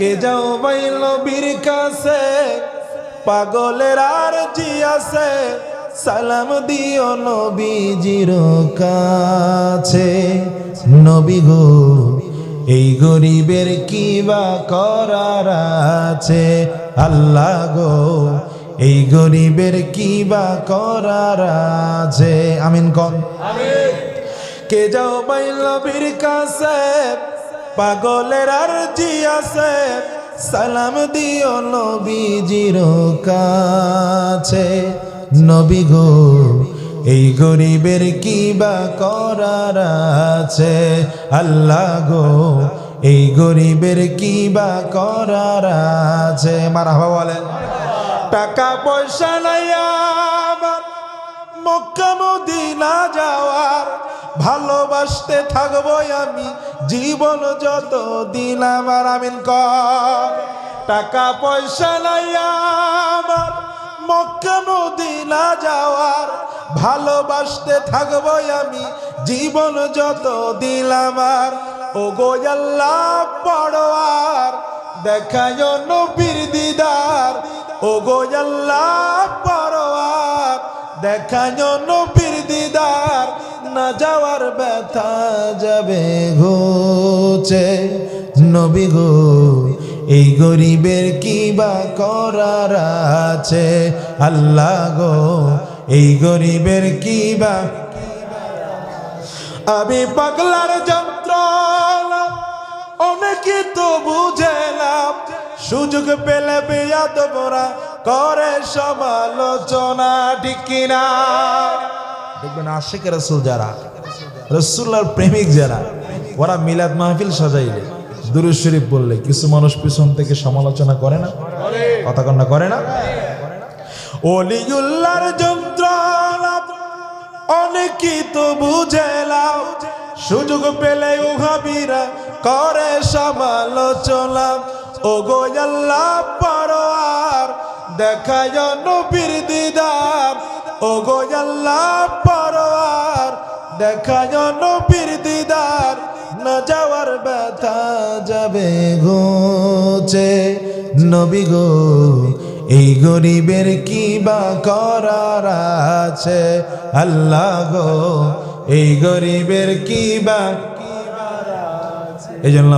কে যাও ভাই নবীর কাছে, পাগলের আর জি আছে, সালাম দিও নবীজির কাছে। নবী গো এই গরিবের কি বা করার আছে, আল্লাহ গো এই গরিবের কি বা করার আছে। আমিন কোন আমিন। কে যাও ভাই নবীর কাছে, পাগলের আর জি আছে, সালাম দিও নবীজির কাছে। নবী গো এই গরিবের কি বা করার আছে, আল্লাহ গো এই গরিবের কি বা করার আছে। মারহাবা বলেন। টাকা পয়সা নাই আমার মক্কা মদিনা যাওয়ার, ভালোবাসতে থাকবো আমি জীবন যত দিন আমার। আমিন কর। টাকা পয়সা নাই আমার মক্কা মদিনা যাওয়ার, ভালোবাসতে থাকবো আমি জীবন যত দিন আমার। ও গো আল্লাহ পরওয়ার দেখায় নবীর দিদার, ও গো আল্লাহ পরওয়ার দেখায় নবীর দিদার, না যাওয়ার ব্যথা যাবে ঘুচে। নবী গো এই গরিবের কি বা করার আছে, আল্লাহ গো এই গরিবের কি বা। আমি পাগলার যন্ত্রণা অনেকে তো বুঝেলাম, সুযোগ পেলে বেয়াদবরা করে সমালোচনা, ঠিক কিনা? দেখবেন আশিক রাসূল যারা, রাসূলুল্লাহর প্রেমিক যারা, ওরা মিলাদ মাহফিল সাজাইলে, দুরূদ শরীফ বললে কিছু মানুষ পিছন থেকে সমালোচনা করে না? কথা কন্যা করে না? ওলিউল্লাহর যন্ত্রণা অনেকে তো বুঝেলাম, সুযোগ পেলে উহাবিরা করে সমালোচনা। ও গো আল্লাহ পরওয়ার দেখায় নবীর দিদার, ও গো আল্লাহ পরওয়ার দেখায় নবীর দিদার, না যাওয়ার ব্যথা যাবে ঘুচে। নবী গো এই গরিবের কি বা করার আছে, আল্লাহ গো এই গরিবের কি বা। এই জন্য